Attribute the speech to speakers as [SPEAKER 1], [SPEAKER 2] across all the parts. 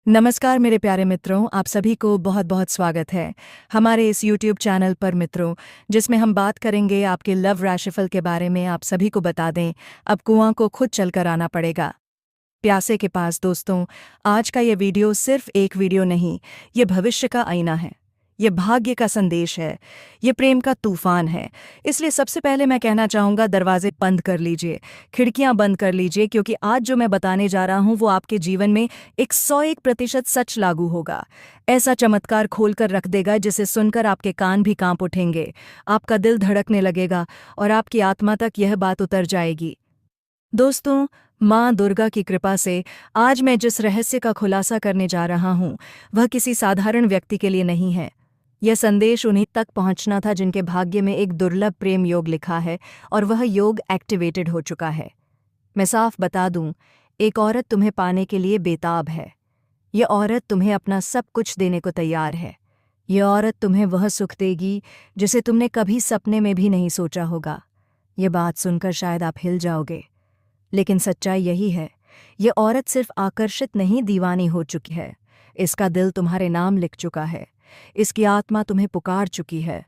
[SPEAKER 1] नमस्कार मेरे प्यारे मित्रों, आप सभी को बहुत बहुत स्वागत है हमारे इस YouTube चैनल पर मित्रों, जिसमें हम बात करेंगे आपके लव राशिफल के बारे में। आप सभी को बता दें, अब कुआं को खुद चलकर आना पड़ेगा प्यासे के पास। दोस्तों, आज का ये वीडियो सिर्फ एक वीडियो नहीं, ये भविष्य का आईना है, ये भाग्य का संदेश है, ये प्रेम का तूफान है। इसलिए सबसे पहले मैं कहना चाहूँगा, दरवाजे बंद कर लीजिए, खिड़कियाँ बंद कर लीजिए, क्योंकि आज जो मैं बताने जा रहा हूँ वो आपके जीवन में 101% सच लागू होगा। ऐसा चमत्कार खोल कर रख देगा जिसे सुनकर आपके कान भी कांप उठेंगे, आपका दिल धड़कने लगेगा और आपकी आत्मा तक यह बात उतर जाएगी। दोस्तों, माँ दुर्गा की कृपा से आज मैं जिस रहस्य का खुलासा करने जा रहा हूँ वह किसी साधारण व्यक्ति के लिए नहीं है। यह संदेश उन्हीं तक पहुँचना था जिनके भाग्य में एक दुर्लभ प्रेम योग लिखा है और वह योग एक्टिवेटेड हो चुका है। मैं साफ बता दूं, एक औरत तुम्हें पाने के लिए बेताब है। यह औरत तुम्हें अपना सब कुछ देने को तैयार है। यह औरत तुम्हें वह सुख देगी जिसे तुमने कभी सपने में भी नहीं सोचा होगा। यह बात सुनकर शायद आप हिल जाओगे, लेकिन सच्चाई यही है। ये औरत सिर्फ आकर्षित नहीं, दीवानी हो चुकी है। इसका दिल तुम्हारे नाम लिख चुका है, इसकी आत्मा तुम्हें पुकार चुकी है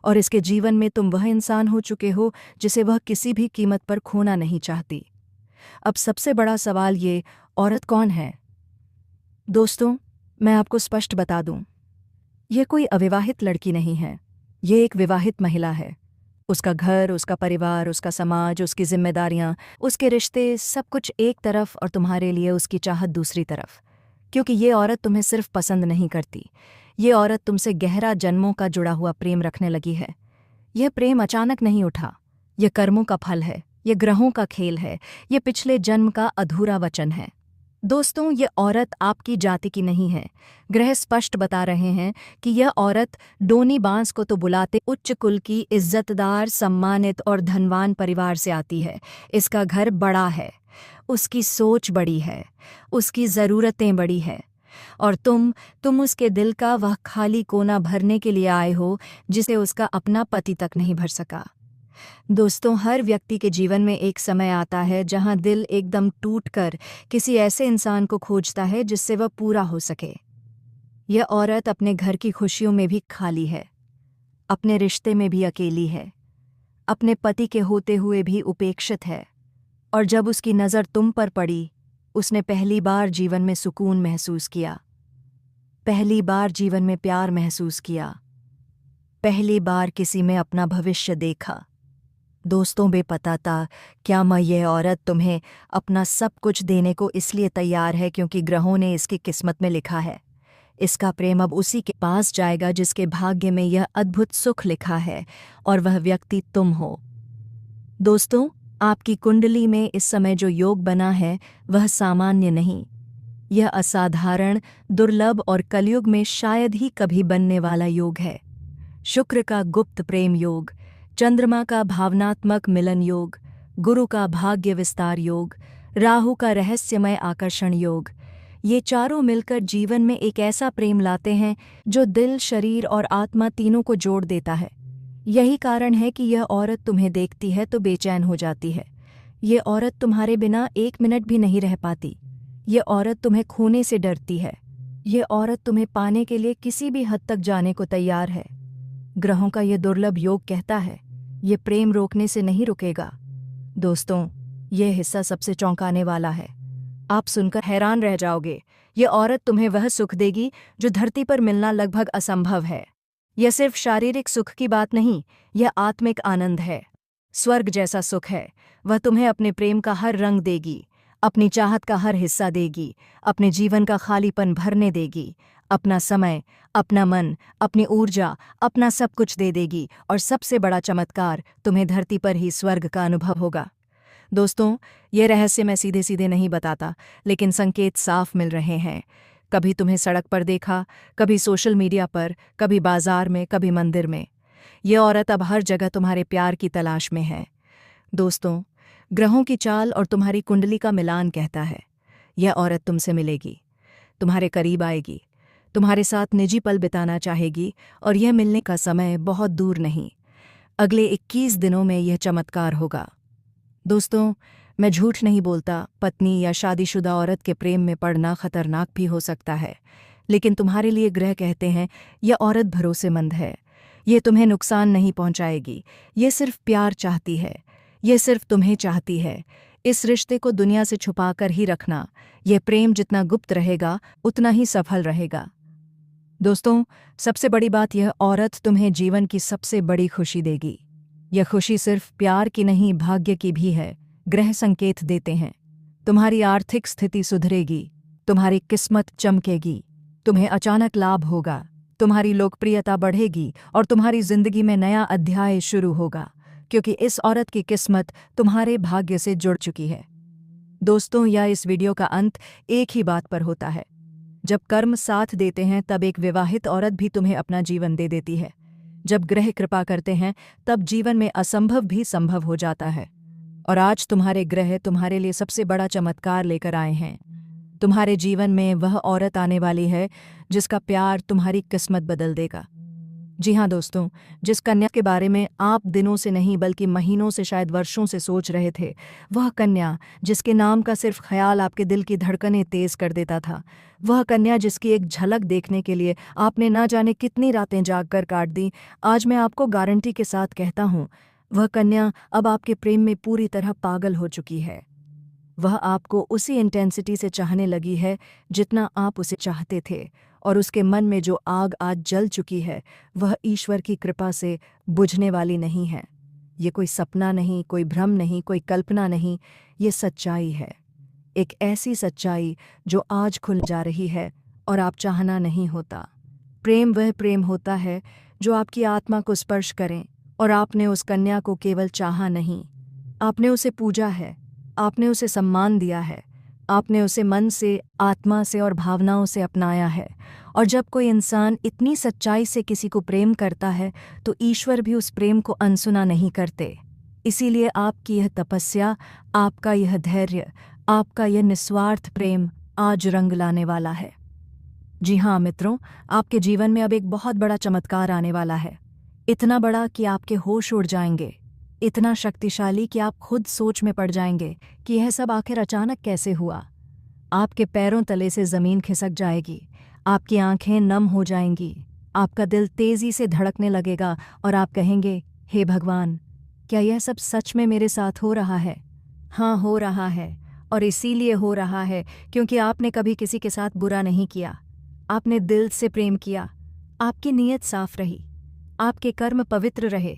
[SPEAKER 1] और इसके जीवन में तुम वह इंसान हो चुके हो जिसे वह किसी भी कीमत पर खोना नहीं चाहती। अब सबसे बड़ा सवाल, ये औरत कौन है? दोस्तों, मैं आपको स्पष्ट बता दूं, यह कोई अविवाहित लड़की नहीं है, ये एक विवाहित महिला है। उसका घर, उसका परिवार, उसका समाज, उसकी जिम्मेदारियां, उसके रिश्ते, सब कुछ एक तरफ और तुम्हारे लिए उसकी चाहत दूसरी तरफ। क्योंकि ये औरत तुम्हें सिर्फ पसंद नहीं करती, ये औरत तुमसे गहरा जन्मों का जुड़ा हुआ प्रेम रखने लगी है। यह प्रेम अचानक नहीं उठा, यह कर्मों का फल है, यह ग्रहों का खेल है, यह पिछले जन्म का अधूरा वचन है। दोस्तों, ये औरत आपकी जाति की नहीं है। ग्रह स्पष्ट बता रहे हैं कि यह औरत डोनी बांस को तो बुलाते उच्च कुल की इज्जतदार, सम्मानित और धनवान परिवार से आती है। इसका घर बड़ा है, उसकी सोच बड़ी है, उसकी ज़रूरतें बड़ी है और तुम उसके दिल का वह खाली कोना भरने के लिए आए हो जिसे उसका अपना पति तक नहीं भर सका। दोस्तों, हर व्यक्ति के जीवन में एक समय आता है जहां दिल एकदम टूटकर किसी ऐसे इंसान को खोजता है जिससे वह पूरा हो सके। यह औरत अपने घर की खुशियों में भी खाली है, अपने रिश्ते में भी अकेली है, अपने पति के होते हुए भी उपेक्षित है। और जब उसकी नज़र तुम पर पड़ी, उसने पहली बार जीवन में सुकून महसूस किया, पहली बार जीवन में प्यार महसूस किया, पहली बार किसी में अपना भविष्य देखा। दोस्तों, बेपता था क्या मैं ये औरत तुम्हें अपना सब कुछ देने को इसलिए तैयार है क्योंकि ग्रहों ने इसकी किस्मत में लिखा है। इसका प्रेम अब उसी के पास जाएगा जिसके भाग्य में यह अद्भुत सुख लिखा है, और वह व्यक्ति तुम हो। दोस्तों, आपकी कुंडली में इस समय जो योग बना है वह सामान्य नहीं, यह असाधारण, दुर्लभ और कलयुग में शायद ही कभी बनने वाला योग है। शुक्र का गुप्त प्रेम योग, चंद्रमा का भावनात्मक मिलन योग, गुरु का भाग्य विस्तार योग, राहु का रहस्यमय आकर्षण योग, ये चारों मिलकर जीवन में एक ऐसा प्रेम लाते हैं जो दिल, शरीर और आत्मा तीनों को जोड़ देता है। यही कारण है कि यह औरत तुम्हें देखती है तो बेचैन हो जाती है। ये औरत तुम्हारे बिना एक मिनट भी नहीं रह पाती। ये औरत तुम्हें खोने से डरती है। ये औरत तुम्हें पाने के लिए किसी भी हद तक जाने को तैयार है। ग्रहों का यह दुर्लभ योग कहता है, ये प्रेम रोकने से नहीं रुकेगा। दोस्तों, यह हिस्सा सबसे चौंकाने वाला है। आप सुनकर हैरान रह जाओगे। ये औरत तुम्हें वह सुख देगी जो धरती पर मिलना लगभग असंभव है। यह सिर्फ शारीरिक सुख की बात नहीं, यह आत्मिक आनंद है, स्वर्ग जैसा सुख है। वह तुम्हें अपने प्रेम का हर रंग देगी, अपनी चाहत का हर हिस्सा देगी, अपने जीवन का खालीपन भरने देगी, अपना समय, अपना मन, अपनी ऊर्जा, अपना सब कुछ दे देगी। और सबसे बड़ा चमत्कार, तुम्हें धरती पर ही स्वर्ग का अनुभव होगा। दोस्तों, ये रहस्य मैं सीधे सीधे नहीं बताता, लेकिन संकेत साफ मिल रहे हैं। कभी तुम्हें सड़क पर देखा, कभी सोशल मीडिया पर, कभी बाजार में, कभी मंदिर में। ये औरत अब हर जगह तुम्हारे प्यार की तलाश में है। दोस्तों, ग्रहों की चाल और तुम्हारी कुंडली का मिलान कहता है, यह औरत तुमसे मिलेगी, तुम्हारे करीब आएगी, तुम्हारे साथ निजी पल बिताना चाहेगी, और यह मिलने का समय बहुत दूर नहीं, अगले 21 दिनों में यह चमत्कार होगा। दोस्तों, मैं झूठ नहीं बोलता, पत्नी या शादीशुदा औरत के प्रेम में पड़ना खतरनाक भी हो सकता है, लेकिन तुम्हारे लिए ग्रह कहते हैं यह औरत भरोसेमंद है। ये तुम्हें नुकसान नहीं पहुंचाएगी, ये सिर्फ प्यार चाहती है, ये सिर्फ तुम्हें चाहती है। इस रिश्ते को दुनिया से छुपाकर ही रखना। यह प्रेम जितना गुप्त रहेगा उतना ही सफल रहेगा। दोस्तों, सबसे बड़ी बात, यह औरत तुम्हें जीवन की सबसे बड़ी खुशी देगी। यह खुशी सिर्फ प्यार की नहीं, भाग्य की भी है। ग्रह संकेत देते हैं तुम्हारी आर्थिक स्थिति सुधरेगी, तुम्हारी किस्मत चमकेगी, तुम्हें अचानक लाभ होगा, तुम्हारी लोकप्रियता बढ़ेगी और तुम्हारी जिंदगी में नया अध्याय शुरू होगा, क्योंकि इस औरत की किस्मत तुम्हारे भाग्य से जुड़ चुकी है। दोस्तों, यह इस वीडियो का अंत एक ही बात पर होता है। जब कर्म साथ देते हैं तब एक विवाहित औरत भी तुम्हें अपना जीवन दे देती है। जब ग्रह कृपा करते हैं तब जीवन में असंभव भी संभव हो जाता है। और आज तुम्हारे ग्रह तुम्हारे लिए सबसे बड़ा चमत्कार लेकर आए हैं। तुम्हारे जीवन में वह औरत आने वाली है जिसका प्यार तुम्हारी किस्मत बदल देगा। जी हाँ दोस्तों, जिस कन्या के बारे में आप दिनों से नहीं बल्कि महीनों से, शायद वर्षों से सोच रहे थे, वह कन्या जिसके नाम का सिर्फ ख्याल आपके दिल की धड़कनें तेज कर देता था, वह कन्या जिसकी एक झलक देखने के लिए आपने ना जाने कितनी रातें जागकर काट दी, आज मैं आपको गारंटी के साथ कहता हूँ, वह कन्या अब आपके प्रेम में पूरी तरह पागल हो चुकी है। वह आपको उसी इंटेंसिटी से चाहने लगी है जितना आप उसे चाहते थे, और उसके मन में जो आग आज जल चुकी है वह ईश्वर की कृपा से बुझने वाली नहीं है। ये कोई सपना नहीं, कोई भ्रम नहीं, कोई कल्पना नहीं, ये सच्चाई है। एक ऐसी सच्चाई जो आज खुल जा रही है और आप चाहना नहीं होता। प्रेम वह प्रेम होता है जो आपकी आत्मा को स्पर्श करें, और आपने उस कन्या को केवल चाहा नहीं, आपने उसे पूजा है, आपने उसे सम्मान दिया है, आपने उसे मन से, आत्मा से और भावनाओं से अपनाया है। और जब कोई इंसान इतनी सच्चाई से किसी को प्रेम करता है तो ईश्वर भी उस प्रेम को अनसुना नहीं करते। इसीलिए आपकी यह तपस्या, आपका यह धैर्य, आपका यह निस्वार्थ प्रेम आज रंग लाने वाला है। जी हाँ मित्रों, आपके जीवन में अब एक बहुत बड़ा चमत्कार आने वाला है। इतना बड़ा कि आपके होश उड़ जाएंगे, इतना शक्तिशाली कि आप खुद सोच में पड़ जाएंगे कि यह सब आखिर अचानक कैसे हुआ। आपके पैरों तले से ज़मीन खिसक जाएगी, आपकी आंखें नम हो जाएंगी, आपका दिल तेज़ी से धड़कने लगेगा और आप कहेंगे, हे भगवान, क्या यह सब सच में मेरे साथ हो रहा है? हाँ, हो रहा है, और इसीलिए हो रहा है क्योंकि आपने कभी किसी के साथ बुरा नहीं किया। आपने दिल से प्रेम किया, आपकी नीयत साफ रही, आपके कर्म पवित्र रहे।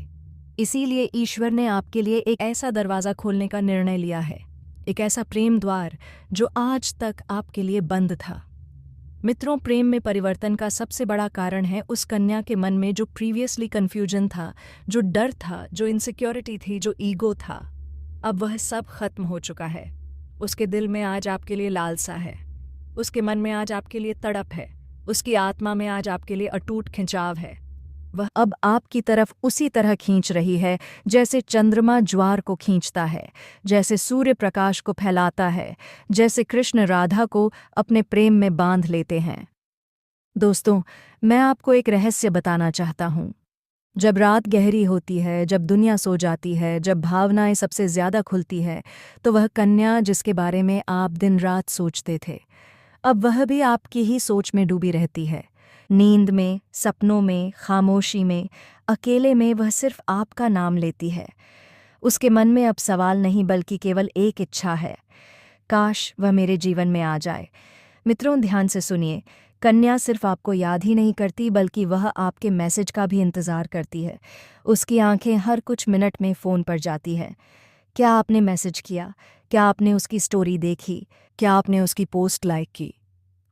[SPEAKER 1] इसीलिए ईश्वर ने आपके लिए एक ऐसा दरवाज़ा खोलने का निर्णय लिया है, एक ऐसा प्रेम द्वार जो आज तक आपके लिए बंद था। मित्रों, प्रेम में परिवर्तन का सबसे बड़ा कारण है उस कन्या के मन में जो प्रीवियसली कन्फ्यूजन था, जो डर था, जो इनसिक्योरिटी थी, जो ईगो था। अब वह सब खत्म हो चुका है। उसके दिल में आज आपके लिए लालसा है, उसके मन में आज आपके लिए तड़प है, उसकी आत्मा में आज आपके लिए अटूट खिंचाव है। वह अब आपकी तरफ उसी तरह खींच रही है जैसे चंद्रमा ज्वार को खींचता है, जैसे सूर्य प्रकाश को फैलाता है, जैसे कृष्ण राधा को अपने प्रेम में बांध लेते हैं। दोस्तों, मैं आपको एक रहस्य बताना चाहता हूँ। जब रात गहरी होती है, जब दुनिया सो जाती है, जब भावनाएं सबसे ज़्यादा खुलती है, तो वह कन्या जिसके बारे में आप दिन रात सोचते थे, अब वह भी आपकी ही सोच में डूबी रहती है। नींद में, सपनों में, खामोशी में, अकेले में वह सिर्फ आपका नाम लेती है। उसके मन में अब सवाल नहीं बल्कि केवल एक इच्छा है, काश वह मेरे जीवन में आ जाए। मित्रों, ध्यान से सुनिए, कन्या सिर्फ आपको याद ही नहीं करती बल्कि वह आपके मैसेज का भी इंतज़ार करती है। उसकी आंखें हर कुछ मिनट में फ़ोन पर जाती हैं। क्या आपने मैसेज किया? क्या आपने उसकी स्टोरी देखी? क्या आपने उसकी पोस्ट लाइक की?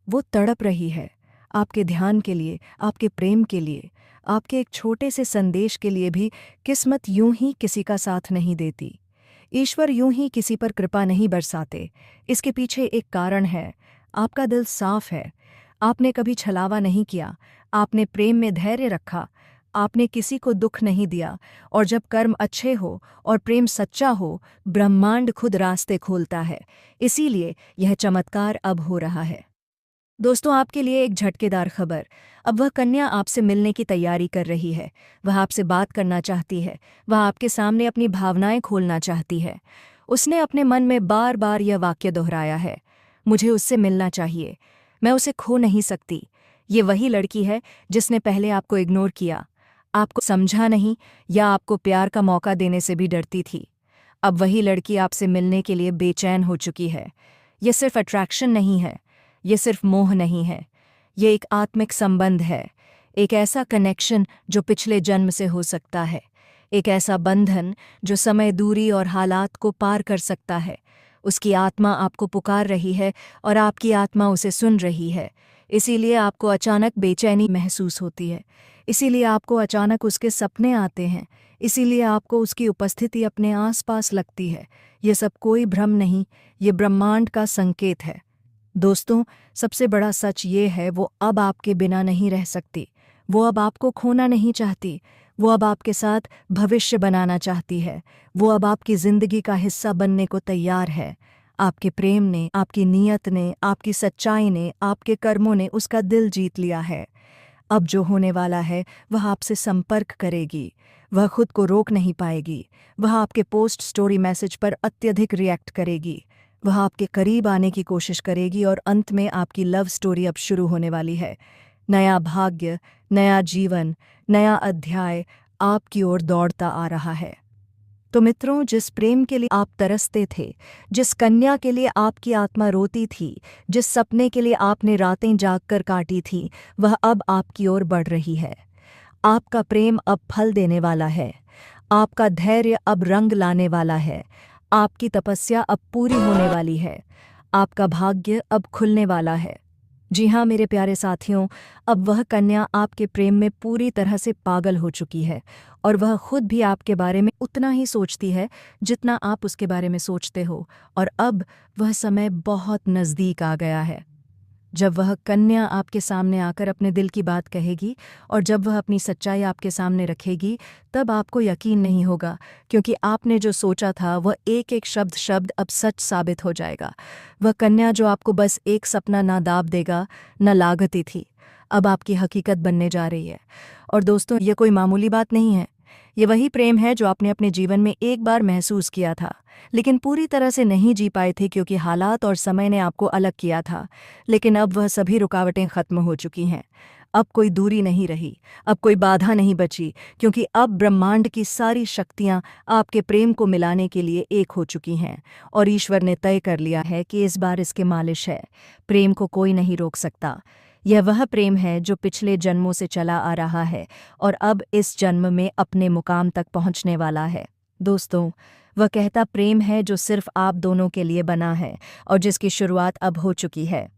[SPEAKER 1] वो तड़प रही है आपके ध्यान के लिए, आपके प्रेम के लिए, आपके एक छोटे से संदेश के लिए भी। किस्मत यूं ही किसी का साथ नहीं देती, ईश्वर यूं ही किसी पर कृपा नहीं बरसाते। इसके पीछे एक कारण है, आपका दिल साफ है, आपने कभी छलावा नहीं किया, आपने प्रेम में धैर्य रखा, आपने किसी को दुख नहीं दिया। और जब कर्म अच्छे हो और प्रेम सच्चा हो, ब्रह्मांड खुद रास्ते खोलता है। इसीलिए यह चमत्कार अब हो रहा है। दोस्तों, आपके लिए एक झटकेदार खबर। अब वह कन्या आपसे मिलने की तैयारी कर रही है, वह आपसे बात करना चाहती है, वह आपके सामने अपनी भावनाएं खोलना चाहती है। उसने अपने मन में बार बार यह वाक्य दोहराया है, मुझे उससे मिलना चाहिए, मैं उसे खो नहीं सकती। ये वही लड़की है जिसने पहले आपको इग्नोर किया, आपको समझा नहीं या आपको प्यार का मौका देने से भी डरती थी। अब वही लड़की आपसे मिलने के लिए बेचैन हो चुकी है। ये सिर्फ अट्रैक्शन नहीं है, ये सिर्फ मोह नहीं है, ये एक आत्मिक संबंध है, एक ऐसा कनेक्शन जो पिछले जन्म से हो सकता है, एक ऐसा बंधन जो समय, दूरी और हालात को पार कर सकता है। उसकी आत्मा आपको पुकार रही है और आपकी आत्मा उसे सुन रही है। इसीलिए आपको अचानक बेचैनी महसूस होती है, इसीलिए आपको अचानक उसके सपने आते हैं, इसीलिए आपको उसकी उपस्थिति अपने आसपास लगती है। ये सब कोई भ्रम नहीं, ये ब्रह्मांड का संकेत है। दोस्तों, सबसे बड़ा सच ये है, वो अब आपके बिना नहीं रह सकती, वो अब आपको खोना नहीं चाहती, वो अब आपके साथ भविष्य बनाना चाहती है, वो अब आपकी जिंदगी का हिस्सा बनने को तैयार है। आपके प्रेम ने, आपकी नीयत ने, आपकी सच्चाई ने, आपके कर्मों ने उसका दिल जीत लिया है। अब जो होने वाला है वह आपसे संपर्क करेगी, वह खुद को रोक नहीं पाएगी, वह आपके पोस्ट, स्टोरी, मैसेज पर अत्यधिक रिएक्ट करेगी, वह आपके करीब आने की कोशिश करेगी और अंत में आपकी लव स्टोरी अब शुरू होने वाली है। नया भाग्य, नया जीवन, नया अध्याय आपकी ओर दौड़ता आ रहा है। तो मित्रों, जिस प्रेम के लिए आप तरसते थे, जिस कन्या के लिए आपकी आत्मा रोती थी, जिस सपने के लिए आपने रातें जागकर काटी थी, वह अब आपकी ओर बढ़ रही है। आपका प्रेम अब फल देने वाला है, आपका धैर्य अब रंग लाने वाला है, आपकी तपस्या अब पूरी होने वाली है, आपका भाग्य अब खुलने वाला है। जी हाँ मेरे प्यारे साथियों, अब वह कन्या आपके प्रेम में पूरी तरह से पागल हो चुकी है और वह खुद भी आपके बारे में उतना ही सोचती है जितना आप उसके बारे में सोचते हो। और अब वह समय बहुत नज़दीक आ गया है जब वह कन्या आपके सामने आकर अपने दिल की बात कहेगी, और जब वह अपनी सच्चाई आपके सामने रखेगी, तब आपको यकीन नहीं होगा, क्योंकि आपने जो सोचा था वह एक एक शब्द अब सच साबित हो जाएगा। वह कन्या जो आपको बस एक सपना ना दाब देगा, न लागती थी, अब आपकी हकीकत बनने जा रही है। और दोस्तों, ये कोई मामूली बात नहीं है, ये वही प्रेम है जो आपने अपने जीवन में एक बार महसूस किया था, लेकिन पूरी तरह से नहीं जी पाए थे क्योंकि हालात और समय ने आपको अलग किया था। लेकिन अब वह सभी रुकावटें खत्म हो चुकी हैं। अब कोई दूरी नहीं रही, अब कोई बाधा नहीं बची, क्योंकि अब ब्रह्मांड की सारी शक्तियां आपके प्रेम को मिलाने के लिए एक हो चुकी हैं और ईश्वर ने तय कर लिया है कि इस बार इसके मालिश है। प्रेम को कोई नहीं रोक सकता। यह वह प्रेम है जो पिछले जन्मों से चला आ रहा है और अब इस जन्म में अपने मुकाम तक पहुंचने वाला है। दोस्तों, वह कहता प्रेम है जो सिर्फ आप दोनों के लिए बना है और जिसकी शुरुआत अब हो चुकी है।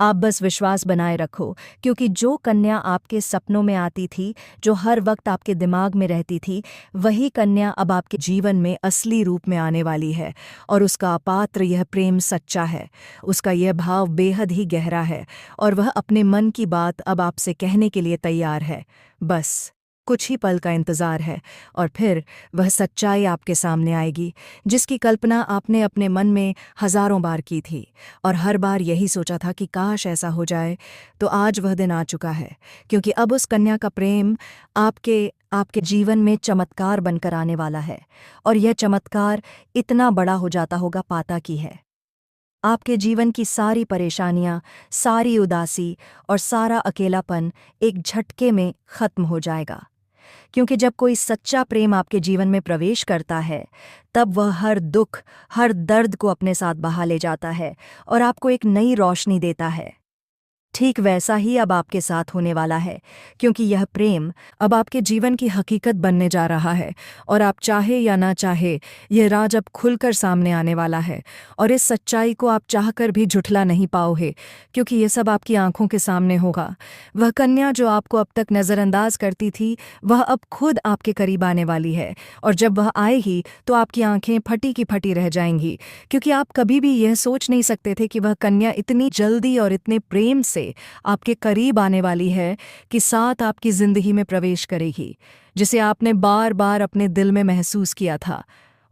[SPEAKER 1] आप बस विश्वास बनाए रखो, क्योंकि जो कन्या आपके सपनों में आती थी, जो हर वक्त आपके दिमाग में रहती थी, वही कन्या अब आपके जीवन में असली रूप में आने वाली है। और उसका अपात्र यह प्रेम सच्चा है, उसका यह भाव बेहद ही गहरा है और वह अपने मन की बात अब आपसे कहने के लिए तैयार है। बस कुछ ही पल का इंतज़ार है और फिर वह सच्चाई आपके सामने आएगी जिसकी कल्पना आपने अपने मन में हज़ारों बार की थी और हर बार यही सोचा था कि काश ऐसा हो जाए। तो आज वह दिन आ चुका है, क्योंकि अब उस कन्या का प्रेम आपके जीवन में चमत्कार बनकर आने वाला है। और यह चमत्कार इतना बड़ा हो जाता होगा पाता की है। आपके जीवन की सारी परेशानियां, सारी उदासी और सारा अकेलापन एक झटके में खत्म हो जाएगा, क्योंकि जब कोई सच्चा प्रेम आपके जीवन में प्रवेश करता है, तब वह हर दुख, हर दर्द को अपने साथ बहा ले जाता है और आपको एक नई रोशनी देता है। ठीक वैसा ही अब आपके साथ होने वाला है, क्योंकि यह प्रेम अब आपके जीवन की हकीकत बनने जा रहा है और आप चाहे या ना चाहे, यह राज अब खुलकर सामने आने वाला है। और इस सच्चाई को आप चाहकर भी झुठला नहीं पाओगे, क्योंकि यह सब आपकी आंखों के सामने होगा। वह कन्या जो आपको अब तक नज़रअंदाज करती थी, वह अब खुद आपके करीब आने वाली है। और जब वह आएगी तो आपकी आंखें फटी की फटी रह जाएंगी, क्योंकि आप कभी भी यह सोच नहीं सकते थे कि वह कन्या इतनी जल्दी और इतने प्रेम से आपके करीब आने वाली है कि साथ आपकी जिंदगी में प्रवेश करेगी, जिसे आपने बार बार अपने दिल में महसूस किया था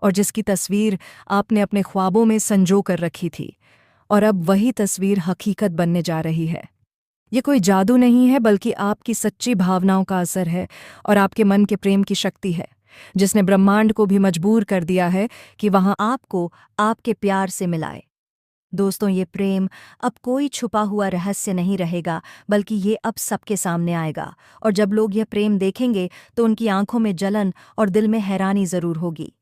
[SPEAKER 1] और जिसकी तस्वीर आपने अपने ख्वाबों में संजो कर रखी थी। और अब वही तस्वीर हकीकत बनने जा रही है। ये कोई जादू नहीं है, बल्कि आपकी सच्ची भावनाओं का असर है और आपके मन के प्रेम की शक्ति है। जिसने ब्रह्मांड को भी मजबूर कर दिया है कि वहां आपको आपके प्यार से मिलाए। दोस्तों, ये प्रेम अब कोई छुपा हुआ रहस्य नहीं रहेगा, बल्कि ये अब सबके सामने आएगा। और जब लोग यह प्रेम देखेंगे तो उनकी आंखों में जलन और दिल में हैरानी जरूर होगी।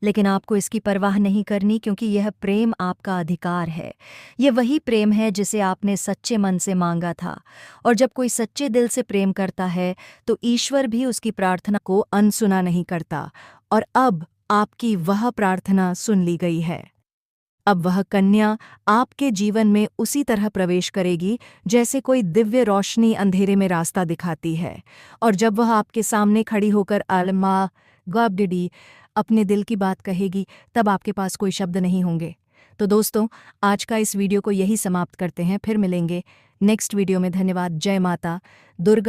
[SPEAKER 1] लेकिन आपको इसकी परवाह नहीं करनी, क्योंकि यह प्रेम आपका अधिकार है। यह वही प्रेम है जिसे आपने सच्चे मन से मांगा था। और जब कोई सच्चे दिल से प्रेम करता है तो ईश्वर भी उसकी प्रार्थना को अनसुना नहीं करता। और अब आपकी वह प्रार्थना सुन ली गई है। अब वह कन्या आपके जीवन में उसी तरह प्रवेश करेगी जैसे कोई दिव्य रोशनी अंधेरे में रास्ता दिखाती है। और जब वह आपके सामने खड़ी होकर अलमा गॉबडिडी अपने दिल की बात कहेगी, तब आपके पास कोई शब्द नहीं होंगे। तो दोस्तों, आज का इस वीडियो को यही समाप्त करते हैं। फिर मिलेंगे नेक्स्ट वीडियो में। धन्यवाद। जय माता दुर्गा।